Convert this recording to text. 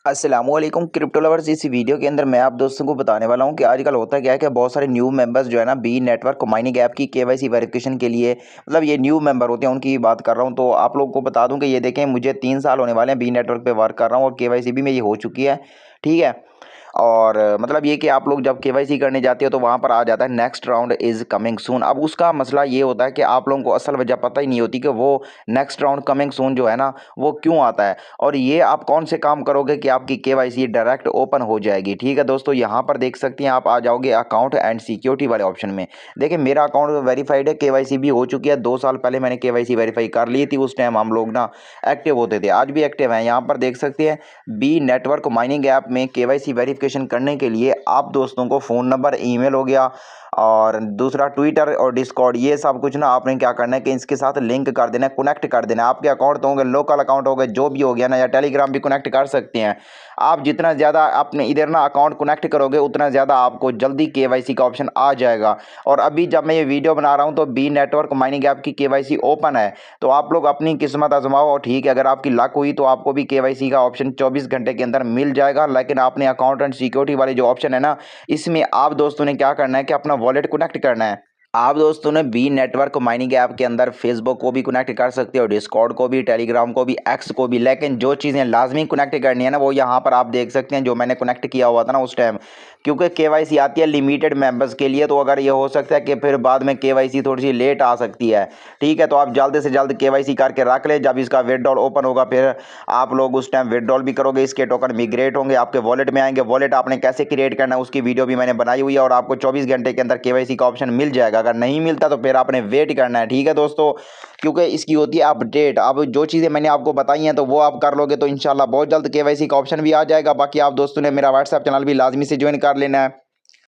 अस्सलामुअलैकुम crypto lovers. इस video के अंदर मैं आप दोस्तों को बताने वाला हूं कि आजकल होता क्या है कि बहुत सारे न्यू मेंबर्स जो है ना बी नेटवर्क माइनिंग ऐप की केवाईसी वेरिफिकेशन के लिए मतलब ये न्यू मेंबर होते हैं उनकी बात कर रहा हूं। तो आप लोगों को बता दूं कि ये देखें, मुझे 3 साल होने वाले हैं बी नेटवर्क पे वर्क कर रहा हूं और केवाईसी भी मेरी हो चुकी है। ठीक है। और मतलब ये कि आप लोग जब केवाईसी करने जाते हो तो वहाँ पर आ जाता है next round is coming soon. अब उसका मसला ये होता है कि आप लोगों को असल वजह पता ही नहीं होती कि वो नेक्स्ट राउंड कमिंग सून जो है ना वो क्यों आता है, और ये आप कौन से काम करोगे कि आपकी केवाईसी डायरेक्ट ओपन हो जाएगी। ठीक है दोस्तों, यहाँ पर देख सकते हैं आप आ जाओगे अकाउंट एंड सिक्योरिटी वाले ऑप्शन में। देखिए मेरा अकाउंट वेरीफाइड है, केवाईसी भी हो चुकी है। 2 साल पहले मैंने केवाईसी वेरीफाई कर ली थी, उस टाइम हम लोग ना एक्टिव होते थे, आज भी एक्टिव हैं। यहाँ पर देख सकते हैं बी नेटवर्क माइनिंग ऐप में केवाईसी वेरिफिकेशन करने के लिए आप दोस्तों को फ़ोन नंबर, ईमेल हो गया और दूसरा ट्विटर और डिस्कॉर्ड, ये सब कुछ ना आपने क्या करना है कि इसके साथ लिंक कर देना है, कनेक्ट कर देना है। आपके अकाउंट तो होंगे, लोकल अकाउंट हो गए, जो भी हो गया ना, या टेलीग्राम भी कनेक्ट कर सकते हैं आप। जितना ज़्यादा अपने इधर ना अकाउंट कनेक्ट करोगे उतना ज़्यादा आपको जल्दी केवाईसी का ऑप्शन आ जाएगा। और अभी जब मैं ये वीडियो बना रहा हूँ तो बी नेटवर्क माइनिंग ऐप की केवाईसी ओपन है, तो आप लोग अपनी किस्मत आजमाओ। और ठीक है, अगर आपकी लक हुई तो आपको भी केवाईसी का ऑप्शन 24 घंटे के अंदर मिल जाएगा। लेकिन आपने अकाउंट एंड सिक्योरिटी वाले जो ऑप्शन है ना, इसमें आप दोस्तों ने क्या करना है कि अपना वॉलेट कनेक्ट करना है। आप दोस्तों ने बी नेटवर्क माइनिंग ऐप के अंदर फेसबुक को भी कनेक्ट कर सकते हो, डिस्कॉर्ड को भी, टेलीग्राम को भी, एक्स को भी। लेकिन जो चीज़ें लाजमी कनेक्ट करनी है ना, वो यहाँ पर आप देख सकते हैं जो मैंने कनेक्ट किया हुआ था ना उस टाइम, क्योंकि केवाईसी आती है लिमिटेड मेंबर्स के लिए। तो अगर ये हो सकता है कि फिर बाद में केवाईसी थोड़ी सी लेट आ सकती है। ठीक है, तो आप जल्द से जल्द केवाईसी करके रख ले। जब इसका विड्रॉल ओपन होगा फिर आप लोग उस टाइम विड्रॉल भी करोगे, इसके टोकन मिग्रेट होंगे, आपके वॉलेट में आएंगे। वॉलेट आपने कैसे क्रिएट करना है उसकी वीडियो भी मैंने बनाई हुई है, और आपको 24 घंटे के अंदर केवाईसी का ऑप्शन मिल जाएगा। अगर नहीं मिलता तो फिर आपने वेट करना है। ठीक है दोस्तों, क्योंकि इसकी होती है अपडेट। अब जो चीज़ें मैंने आपको बताई हैं तो वो आप कर लोगे तो इंशाल्लाह बहुत जल्द केवाईसी का ऑप्शन भी आ जाएगा। बाकी आप दोस्तों ने मेरा व्हाट्सएप चैनल भी लाजमी से ज्वाइन कर लेना है।